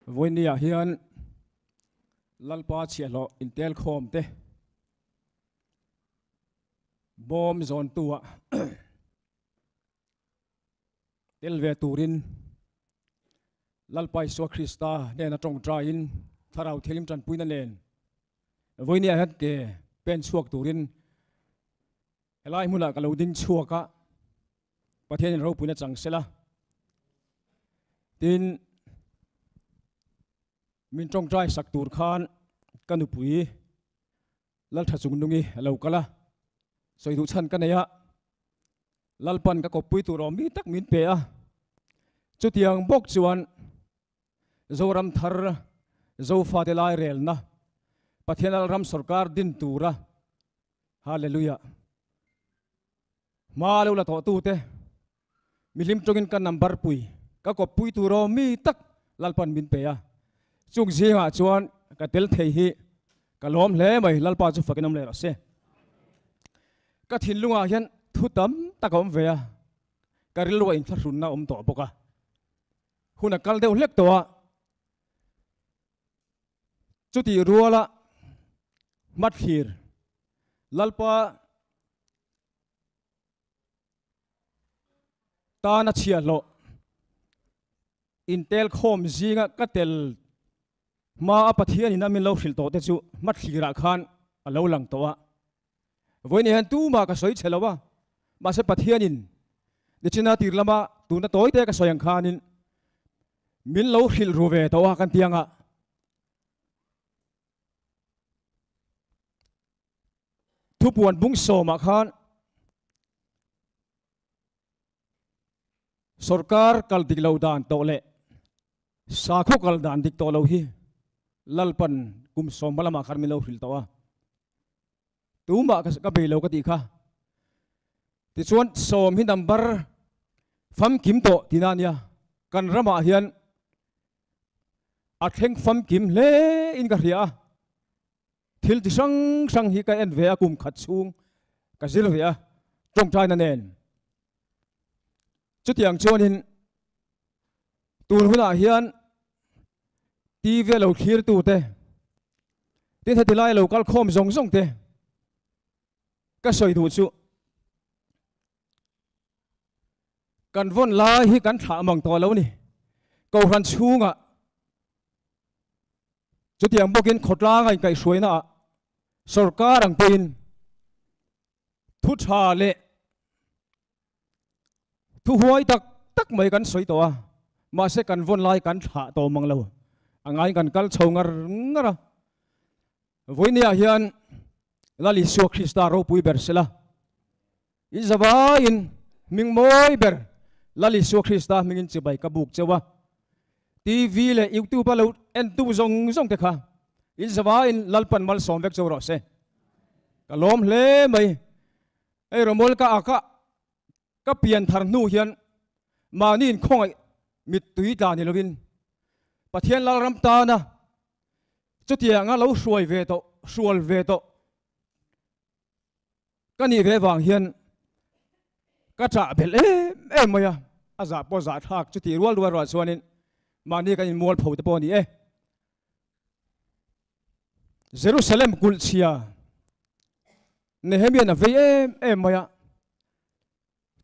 Voi nia hian lalpa chialo intel khom te bom zon tua tel ve turin lalpai so Krista ne na tong tra in tharau thelim tran puina nen voi nia hat ke pen chuak turin helai mula ka lo ding chuaka pathian ro puina chang sela tin min trong trai sak tur khan kanu pui lal tha chung nungi lo kala soi du chan kanaya lalpan ka ko pui tu ro mi tak min pe a chu tiang bok chuan zoram thar zo fa de lai rel na pathian al ram sarkar din tura hallelujah ma lo la to tu te milim tongin kan number pui ka ko pui tu ro mi tak lalpan min pe a chung zinga chuan ka tel thei hi ka lom hle mai lalpa chu fakinam le ra se ka thin lunga hian thu tam takom ve a ka rilwa in thrun na om to boka huna kal deu hlek to a chuti ruala mat khir lalpa ta na chia lo intel khom zinga ka tel ma apathian ina min lo hril to te chu mat khira khan alo lang to a voi ni han tu ma ka soi chelowa ma se pathian in de china tir lama tu na toy te ka soyang khan in min lo hril ru ve to a kan tianga thu puan bung so ma khan sarkar kal dik lo dan to le sa kho kal dan dik to lo hi lalpan kum som malama khar mi lo hril to a tu ma ka be lo ka ti kha ti chuan som hi number fam kim to tinania kan rama hian a theng fam kim le in ka ria thil ti sang sang hi ka en ve a kum khat chung ka zil ria tong trai na nen chu tiang chuan in tur huna hian TV lo khir tu te tin heti lai lo kal khom zong zong te ka soi du chu kan von lai hi kan tha mang to lo ni ko ran chunga chu tiang bokin khotla ngai kai suina sarkar ang pein thu tha le thu huai tak tak mai kan soi to a ma se kan von lai kan tha to mang lo angai kan kal chongar ngara voinia hian lali so Krista ro pui ber sela izaba in ming moi ber lali so Krista mingin chibai ka buk chewa TV le YouTube lo en tu zong zong te kha izaba in lalpan mal som vek choro se kalom hle mai ei romol ka aka ka pian thar nu hian manin khongai mit tui ta ni lovin pathian lal ram ta na chu tiang a lo hruai ve to hrual ve to kani ve wang hian ka cha bel em maya aza po za thak chu ti rual rual ra chuanin mani kan in mol pho te pawh ni Jerusalem kul chia Nehemiah na ve em maya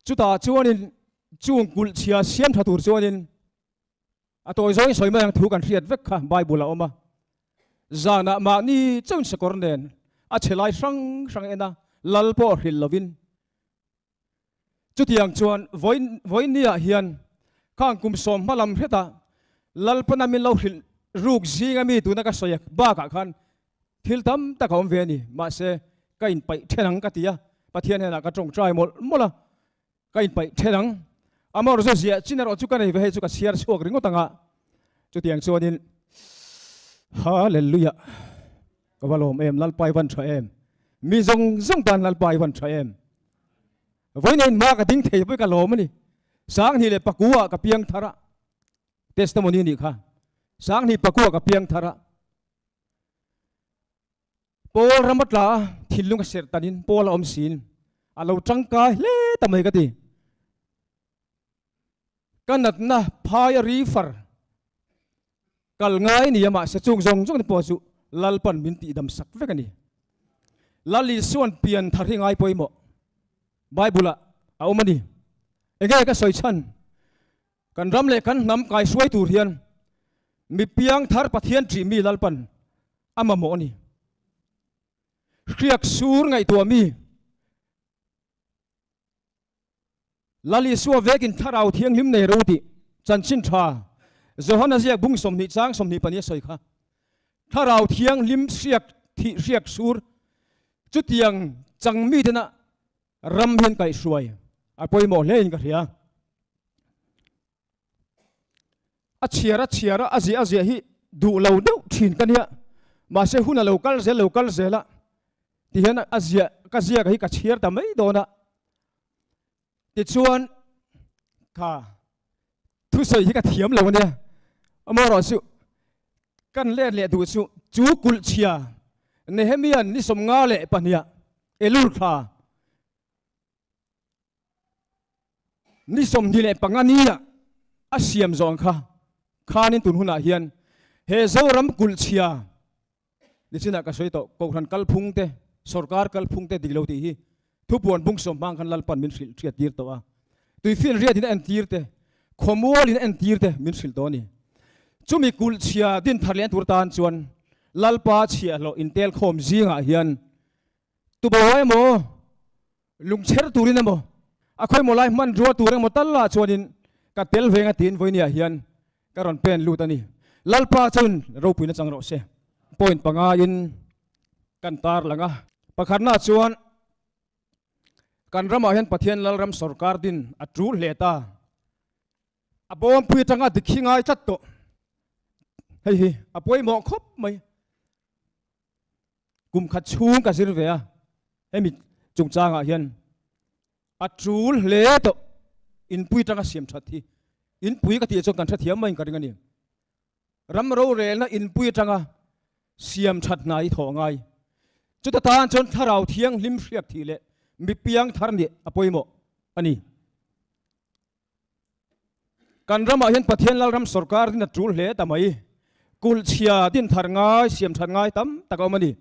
chu ta chuanin chung kul chia siam tha tur chuanin atoi zoi soi ma thu kan riat vek kha bible oma zana ma ni chon sakor nen a chelai sang sang ena lalpo hril lovin chutiang chuan voin nia hian khang kum som malam heta lalpana min lo hril ruk zinga mi tu na ka soyak ba ka khan thil tam ta khom ve ni ma se kain pai thenang ka tia pathian hena ka tong trai mol mola kain pai thenang amor zo zia chinaro chu kan ve chu ka siar chuak ringo tanga chu tiang chuanin hallelujah ka balom em lal pai van tha em mi zong zong tan lal pai van tha em voinen ma ka ding thei ka lom ni sang ni le pakua ka piang thara testimony ni kha sang ni pakua ka piang thara pol ramatla thilung ka ser tanin pol om sin alo tangka le tamai ka ti kanat na phaya river kal ngai ni ama se chung zong zong po chu lalpan min ti dam sak vek ani lali suan pian thar hi ngai poimo bible a omani ege ka soi chan kan ram le kan nam kai suai tur hian mi piang thar pathian tri mi lalpan ama mo ni riak sur ngai tua mi lali suwa vekin tharau thiang lim nei roti chan chin tha zohana zia bung som ni chang som ni pani soi kha tharau thiang lim riak thi riak sur chu tiang changmi dena ram hian kai suai a poimo hlein ka ria a chiara azia hi du lo do thin kan ya ma se huna local zela ti hian azia ka zia ka hi ka chiar ta mai dona ti chuan kha thu sei hi ka thiam lo ne amaro su kan le du chu kul chia Nehemiah ni som nga le pania elul kha ni som ni le pangania asiam zong khanin tun huna hian he zoram kul chia ni china ka soi to ko khan kal phung te sarkar kal phung te diglo ti hi thupuan bung som mang khan lal pan min sil triat tir to wa tui fin ria din an tir te khomol in an tir te min sil to ni chumi kul chia din tharlen tur tan chuan lalpa chia lo intel khom zinga hian tu boy mo lungcher turin mo akhoi mo lai man ro tureng mo talla chuanin ka tel venga tin voinia hian karon pen lut ani lalpa chun ro puina chang ro se point panga in kan tar langa pakharna chuan kan rama hian pathian lalram sarkar din atru hleta abom pui tanga dikhingai chat to hei apoi mo khop mai kum khat chung ka sir ve a hemi chung changa hian atrul hle to in pui tanga siam thathi in pui ka ti chong kan thathiam mai ka ringani ram ro rel na in pui tanga siam that nai thongai chuta tan chon tharau thiang lim hriak thi le mi piang thar ni apoimo ani kan rama hian pathian lalram sarkar din atrul hle tamai kul chia din thar ngai siam that ngai tam takomani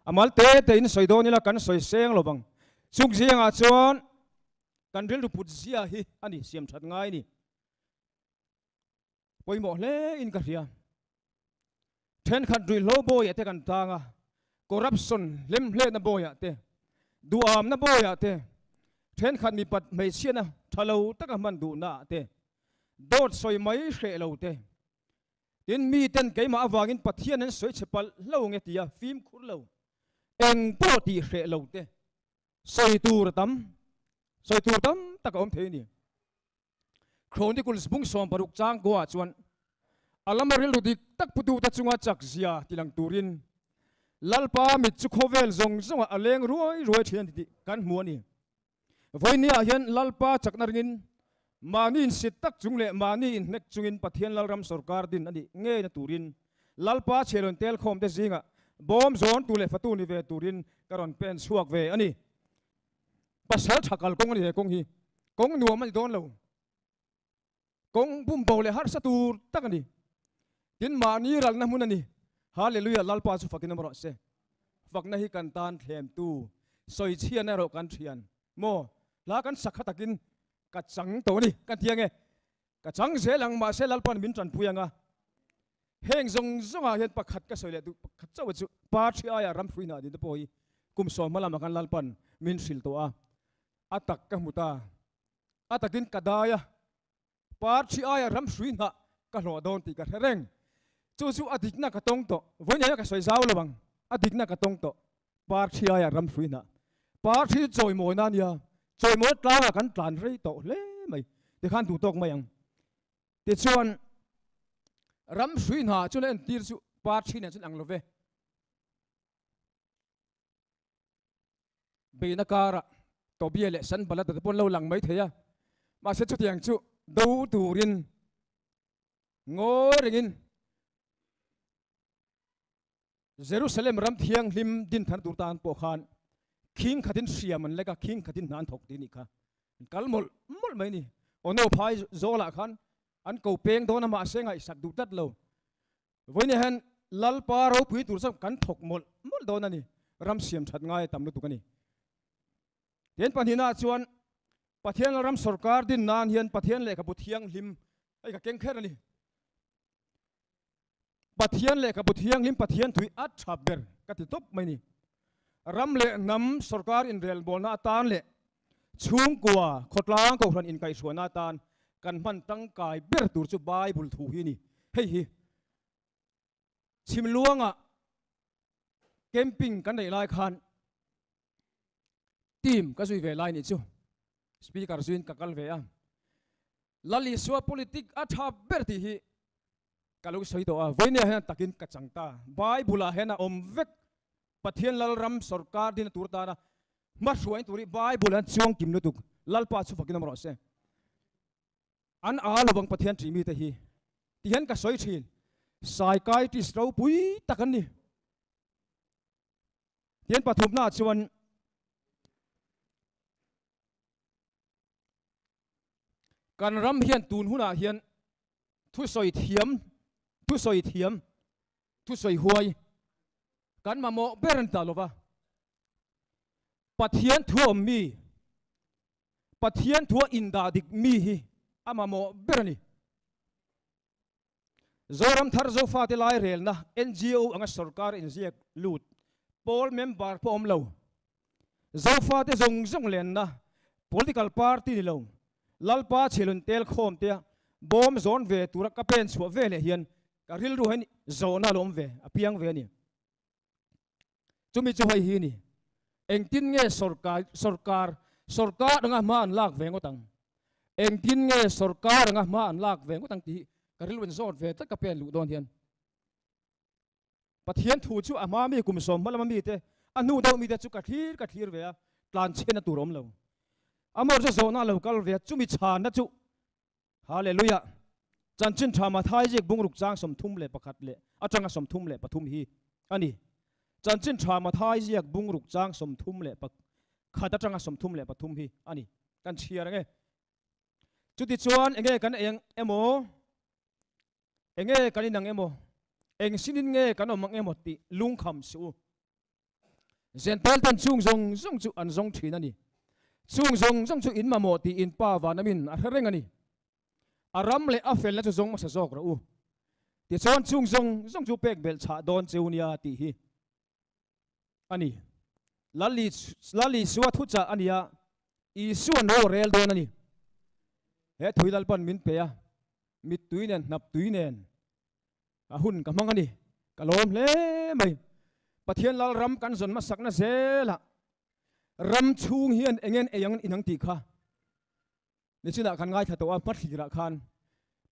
amal te in soidoni la kan soi seng lo bang suk jianga chuan kan ril ru put zia hi ani siam that ngai ni poimo hle in ka ria then khan rui lo boy ate kan tanga corruption lem hle na boy ate duam na boy ate then khan mi pat mai siana thalo taka man du na ate dot soi mai hre lo te tin mi ten keima awangin pathian an soi chepal lo nge tia phim khur lo eng po ti hre lo te soi tur tam taka om the ni chronicles bung som paruk chang go a chuan alamaril lu dik tak putu ta chunga chak zia tilang turin lalpa mit chu khovel zong zong aleng ruai thian ti kan muani voinia hian lalpa chaknaringin manin sit tak chungle mani in nek chungin pathian lalram sarkar din ani nge na turin lalpa chelon tel khom te zinga bom zon tule fatu ni ve turin karon pen suak ve ani pasal thakal kong ni kong hi kong nuam ani don lo kong bum bole har satur tak ani tin mani ral na mun ani hallelujah lalpa chu fakin amro se fakna hi kan tan thlem tu soi chian na ro kan thian mo la kan sakha takin ka chang to ni kan thiange ka chang se lang ma se lalpan min tran puyanga heng zong zonga hian pakhat ka soile du pakhat chaw chu pa thi aya ram fruina di de poi kum so malama kan lalpan min sil to a atak ka muta atakin kadaya pa thi aya ram fruina ka lo don ti ka thereng chu adikna ka tong to voinya ka soi zaw lo bang adikna ka tong to pa thi aya ram fruina pa thi choi mo na nia choi mo tla kan tlan rei to le mai te khan du tok mai ang te chuan ram fruina chu len tir chu pa thi na chu ang lo ve be na kara to biele san bala ta pon lo lang mai theya ma se chu tiang chu do turin ngoi ringin Jerusalem ram thiang lim din than tur tan po khan king khatin siaman leka king khatin nan thok ti ni kha kalmol mol mai ni ono phai zola khan an ko peng dona ma senga isak du tat lo วันนี้เห็นลัลปาเราพิจารณากันถกหมดโดนนั่นนี่รำเสียมชัดง่ายตามรู้ตุกันนี่เห็นปัญหาชวนประเทศเรารำสกัดดินนานเห็นประเทศเลยกับบุตรเทียงลิมไอ้กับเก่งแค่นั้นนี่ประเทศเลยกับบุตรเทียงลิมประเทศถุยอัดฉับเบอร์กติตบไม่นี่รำเละนำสกัดอินเดียบอลนาตานเละชุ่งกัวขดล้างกับคนอินไก่สวนนาตานกันมันตั้งกายเบอร์ตูร์จุบายบุลทูฮีนี่เฮ้ยชิมลวงอ่ะเกมปิ้งกันในรายคันทีมก็ช่วยเวลานี่จูสปีกเกอร์ช่วยกักลเวียลลิสวา politic อัฐเบอร์ที่กัลูกสวยตัววันนี้เห็นตักินกัจจังตาไบบุลาเห็นอมเวกประเทศลลรัมสรการดินตูร์ตานะมาช่วยตัวนี้ไบบุลาช่วงกิมนุตุกลัลปาสุฟักินมรอเซอันอาลบังประเทศที่มีแต่ฮีที่เห็นก็สวยชินสายกายที่เราปุยตะกันนี่เห็นปฐมนาชวนการรำเฮียนตูนหุนาเฮียนทุสอยเทียมทุสอยหวยกันมาโมเบรันตาลวะปะเทียนทั่วมีปะเทียนทั่วอินดาดิกมีฮีอามาโมเบรันีโจรมทาร์โจฟาติลายเรลนะ NGO อังสรการอินเซียลูดพอลเมมบาร์พอมเลวโจฟาติจงเลนนะ political party นี่เลวลัลปาเชลุนเตลโคมเตียบอมโซนเวตุรักกเป็นสัวเวเลเฮียนการิลรูเห็นโซน่าลมเวอภิยังเวนี่จุมิจุไฮฮีนี่เองตินเงสรการดังมาอันลากเวงก็ตังเองตินเงสรการดังมาอันลากเวงก็ตังที่การิลเป็นโซนเวตักกเป็นลูกโดนเฮียนปะเทียนถูชูอามามีกุมสมมาละมามีเตอนุดาวมีเตจุกะทีร์เวะตลานเชนตุรมเลวอามอร์จะโซน่าเลวกัลเวจุมิชานะจุฮาเลลูยาจันจินทามาทายเจกบุงรุกจางสมทุ่มเล่ประคัดเล่อาจังสมทุ่มเล่ปฐุมฮีอันนี้จันจินทามาทายเจกบุงรุกจางสมทุ่มเล่ประคัดจังสมทุ่มเล่ปฐุมฮีอันนี้กันเชียร์ไงจุดที่ชวนเองกันเองเอโมเองกันนี่นังเอโมเองสินินเงกันอมังเอโมติลุงคำสูเซนเตลตันซุงจุอันซงทีนั่นนี่ซุงจุอินมาโมติอินป้าวานามินอะไรเงี้ยนี่อารมณ์เลยอัฟเฟลนั่นจะซงมาสะซอกระอูที่ชวนซุงจุเป็กเบลชาโดนเจ้านี่ตีฮีอันนี้ลลิสวัสดิ์จ่าอันนี้อีส่วนโนเรลโดนอันนี้เฮ้ถุยลัลปันมินเปียมิดตุยเนนนับตุยเนนหุ่นกับมังอันนี้กะลมเล่ไหมประเทศเรารำกันส่วนมาสักนั่นเสละรำชูงเฮียนเองเองอินังตีค่ะนี่ชื่อละคันง่ายถ้าตัวมัดหิระคัน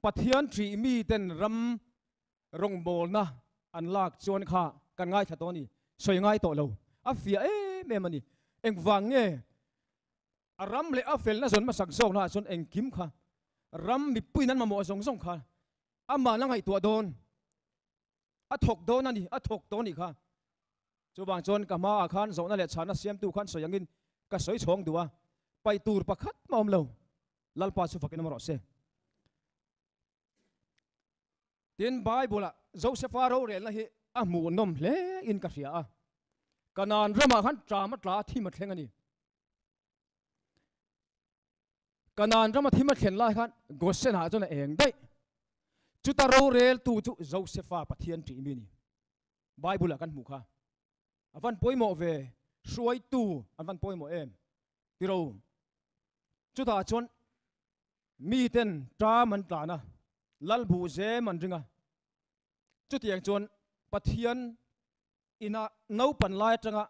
ประเทศที่มีเต้นรำรงโบลนะอันลากชวนค่ะกันง่ายถ้าตัวนี้สวยง่ายตัวเราอัฟเฟียแม่มันนี่เองฟังเงี้ยรำเลยอัฟเฟลนะส่วนมาสักส่งนะส่วนเองคิมค่ะรำมีปุ้ยนั้นมาโมส่งค่ะอามานั่งให้ตัวโดนถกโดนนั่นนี่ถกโดนอีกค่ะจูบางจนกับมาอาคารส่งนั่นแหละฉันน่ะเสียมตู้ขันสวยอย่างนี้ก็สวยชงดูว่าไปตูร์ประคัดมาอมเราลัลปาสุฟักินมรอเซตินไบเบิลอะโจเซฟาโรเรลนะฮิมูนมเล่อินกัสยากันนานเรื่องมาขันจามัดลาที่มัดเข่งอันนี้กันนานเรื่องมาที่มัดเข่งไล่ขันกษเซนหาจนเองได้จุดโรเรลตูจุโจเซฟาปะเทียนจีมินีไบเบิลกันหมู่ค่ะอันวันป่วยหมอเวช่วยตูอันวันป่วยหมอที่เราจุดอาจนมีเต้นตรามันตานะลัลบูเซมันจึงอ่ะจุดอย่างจนปะเทียนอินะนาวปันลายจังอ่ะ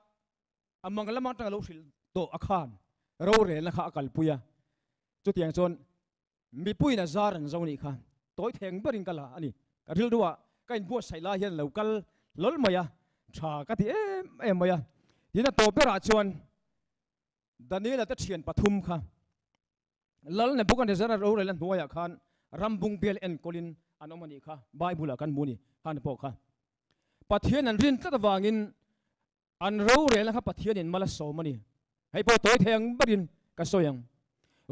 อามังกลมังจังเราสิโตอาคารเราเรียนนะคะกัลปุยะจุดอย่างจนมีปุยนะซารันเจ้านี่ค่ะตัวแทงบริงกัลอันนี้ก็เรียกว่าก็อินบัวใส่ลายเห็นเรากัลลลมายะชากะที่มายะที่นั่นโตเปราชวนดันนี้เราจะเชียนปฐุมค่ะลัลเนี่ยบุกันเดซาร์เราเรียนหัวอยากขันรำบุงเบลเอ็นโคลินอันอมันอีกค่ะไบเบิลกันมูนี่ฮันปอกค่ะปัทเทียนันรินตัดวางินอันเราเรียนแล้วครับปัทเทียนินมาลาโซมันนี่ให้พอตัวแทงบดินกระโซยัง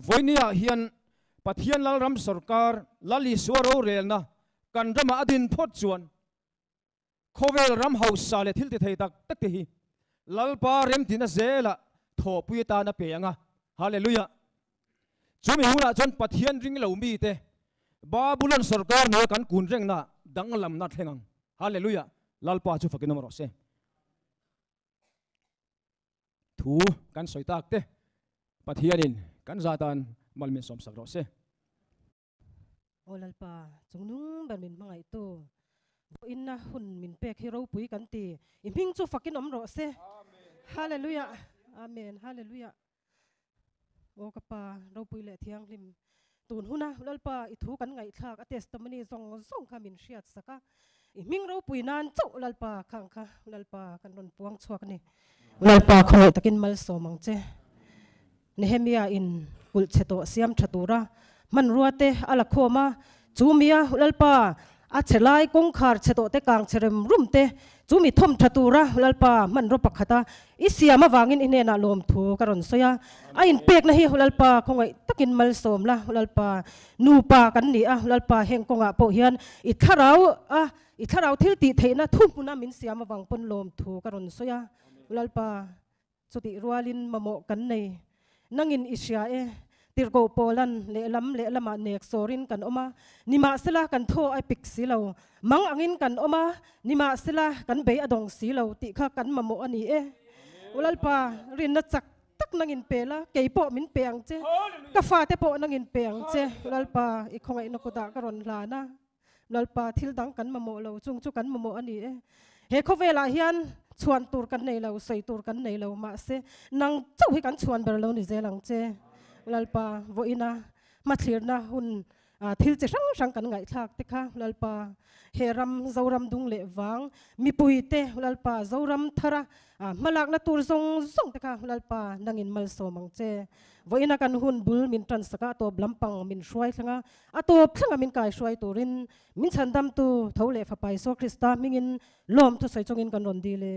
วันนี้เฮียนปัทเทียนลัลรำสรการลัลิสวาเราเรียนนะกันรำมาอดินพอดชวน khovel ram house sale thil ti thei tak tak te hi lalpa rem tina zela tho puita na pe anga hallelujah chumi huna chon pathian ring lo mi te babulon sarkar ne kan kun reng na danglam na thengang hallelujah lalpa chu fakin amaro se thu kan soitak te pathianin kan zatan malmin som sak ro se olalpa chungnung ban min mangai tu inna hun min pek hero pui kan ti iming chu fakin om ro se hallelujah amen hallelujah o kapa ro pui le thiang lim tun huna lalpa I thu kan ngai thak a testimony zong zong kha min hriat saka iming ro pui nan chau lalpa khang kha lalpa kan ron puang chuak ni lalpa khoi takin mal so mang che Nehemia in kul cheto siam thatura man ruate ala khoma chumia lalpa a chelai kong khar cheto te kang cherem rum te chumi thom thatura lalpa man ro pakhata isiama wangin inena lom thu karon soya a in pek na hi lalpa khongai takin mal som la lalpa nu pa kan ni a lalpa heng konga po hian I tharau thil ti theina thum puna min siama wang pon lom thu karon soya lalpa chuti rualin mamo kan nei nangin isya e tirko polan le lama nek sorin kan oma nima sela kan tho ai pik silo mang angin kan oma nima sela kan be adong silo ti kha kan mamo ani e ulalpa rin na chak tak nangin pela keipo min peang che ka fa te po nangin peang che ulalpa I khongai no kuda karon lana ulalpa thil dang kan mamo lo chung chu kan mamo ani e he khovela hian chuan tur kan nei lo sei tur kan nei lo ma se nang chau hi kan chuan ber lo ni zelang che lalpa voina mathirna hun thil che sang kan ngai thak te kha lalpa heram zoram dung le wang mi pui te lalpa zoram thara malak na tur zong te kha lalpa nangin mal so mang che voina kan hun bul min tran saka to blampang min shwai thanga ato thlanga min kai shwai turin min chandam tu thole fa pai so krista mingin lom tu sai chongin kan ron di le